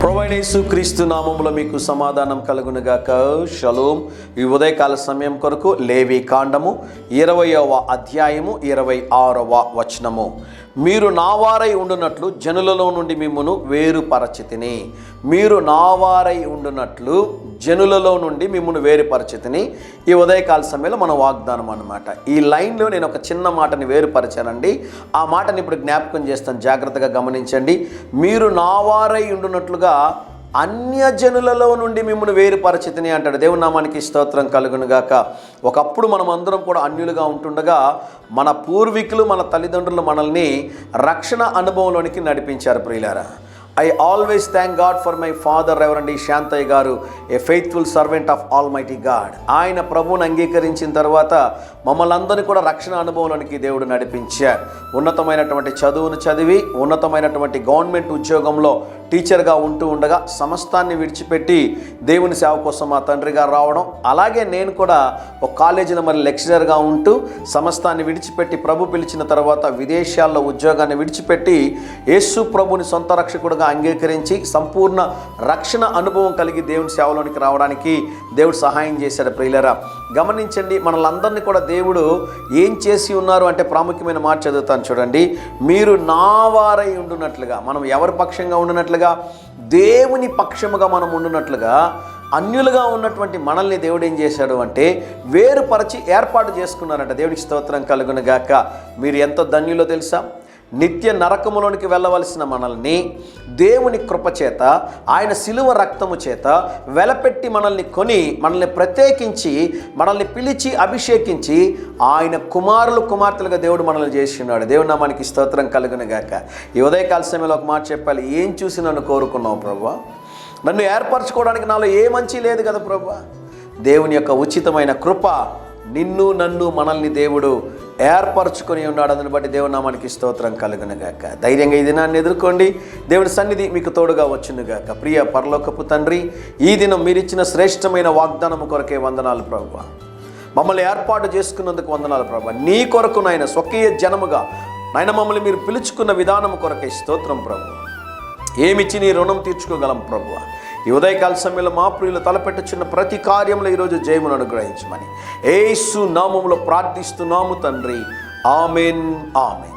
ప్రభువైన యేసుక్రీస్తు నామములో మీకు సమాధానం కలుగునుగాక. షలోం. ఈ ఉదయకాల సమయం కొరకు లేవి కాండము 20వ అధ్యాయము 26వ వచనము. మీరు నావారై ఉండునట్లు జనులలో నుండి మిమ్మును వేరుపరచితిని. మీరు నావారై ఉండునట్లు జనులలో నుండి మిమ్మును వేరుపరచితిని. ఈ ఉదయకాల సమయంలో మన వాగ్దానం అన్నమాట. ఈ లైన్లో నేను ఒక చిన్న మాటని వేరుపరిచానండి. ఆ మాటని ఇప్పుడు జ్ఞాపకం చేస్తాను, జాగ్రత్తగా గమనించండి. మీరు నావారై ఉండునట్లుగా అన్యజనులలో నుండి మిమ్మల్ని వేరుపరచితిని అంటాడు. దేవుని నామానికి స్తోత్రం కలుగునుగాక. ఒకప్పుడు మనం అందరం కూడా అన్యులుగా ఉంటుండగా మన పూర్వీకులు, మన తల్లిదండ్రులు మనల్ని రక్షణ అనుభవంలోనికి నడిపించారు. ప్రియులారా, I always thank God for my father, Reverend Shantaiah garu, a faithful servant of almighty God. ఆయన ప్రభువుని అంగీకరించిన తర్వాత మమ్మల్ని అందరినీ కూడా రక్షణ అనుభవంలోనికి దేవుడు నడిపించారు. ఉన్నతమైనటువంటి చదువును చదివి ఉన్నతమైనటువంటి గవర్నమెంట్ ఉద్యోగంలో టీచర్గా ఉంటూ ఉండగా సమస్తాన్ని విడిచిపెట్టి దేవుని సేవ కోసం మా తండ్రి గారు రావడం, అలాగే నేను కూడా ఒక కాలేజీలో మరి లెక్చరర్గా ఉంటూ సమస్తాన్ని విడిచిపెట్టి ప్రభు పిలిచిన తర్వాత విదేశాల్లో ఉద్యోగాన్ని విడిచిపెట్టి యేసు ప్రభుని సొంత రక్షకుడుగా అంగీకరించి సంపూర్ణ రక్షణ అనుభవం కలిగి దేవుని సేవలోనికి రావడానికి దేవుడు సహాయం చేశాడు. ప్రియులరా, గమనించండి, మనలందరినీ కూడా దేవుడు ఏం చేసి ఉన్నారు అంటే ప్రాముఖ్యమైన మాట చదువుతాను చూడండి. మీరు నావారై ఉండునట్లుగా, మనం ఎవరి పక్షంగా ఉండునట్లుగా, దేవుని పక్షముగా మనం ఉండునట్లుగా అన్యులుగా ఉన్నటువంటి మనల్ని దేవుడు ఏం చేశాడు అంటే వేరుపరచి ఏర్పాటు చేసుకున్నారంట. దేవునికి స్తోత్రం కలుగునుగాక. మీరు ఎంత ధన్యులో తెలుసా? నిత్య నరకములోనికి వెళ్ళవలసిన మనల్ని దేవుని కృపచేత, ఆయన శిలువ రక్తము చేత వెలపెట్టి మనల్ని కొని, మనల్ని ప్రత్యేకించి, మనల్ని పిలిచి అభిషేకించి ఆయన కుమారులు కుమార్తెలుగా దేవుడు మనల్ని చేస్తున్నాడు. దేవుని నామానికి స్తోత్రం కలుగునుగాక. ఈ ఉదయకాల సమయంలో ఒక మాట చెప్పాలి. ఏం చూసి నన్ను కోరుకున్నావు ప్రభువా? నన్ను ఏర్పరచుకోవడానికి నాలో ఏ మంచి లేదు కదా ప్రభువా. దేవుని యొక్క ఉచితమైన కృప నిన్ను, నన్ను, మనల్ని దేవుడు ఏర్పరచుకొని ఉన్నాడు. అందుని బట్టి దేవుని నామానికి స్తోత్రం కలుగునుగాక. ధైర్యంగా ఈ దినాన్ని ఎదుర్కోండి. దేవుడి సన్నిధి మీకు తోడుగా వచ్చునుగాక. ప్రియ పరలోకపు తండ్రి, ఈ దినం మీరిచ్చిన శ్రేష్టమైన వాగ్దానము కొరకే వందనాలు ప్రభువా. మమ్మల్ని ఏర్పాటు చేసుకున్నందుకు వందనాలు ప్రభువా. నీ కొరకు నాయన స్వకీయ జనముగా నాయన మమ్మల్ని మీరు పిలుచుకున్న విధానము కొరకే స్తోత్రం ప్రభువా. ఏమిచ్చి నీ రుణం తీర్చుకోగలం ప్రభువా. ఈ ఉదయకాల సమయంలో మా ప్రియులు తలపెట్టుచున్న ప్రతి కార్యంలో ఈరోజు జయమును అనుగ్రహించమని యేసు నామములో ప్రార్థిస్తున్నాము తండ్రి. Amen, amen.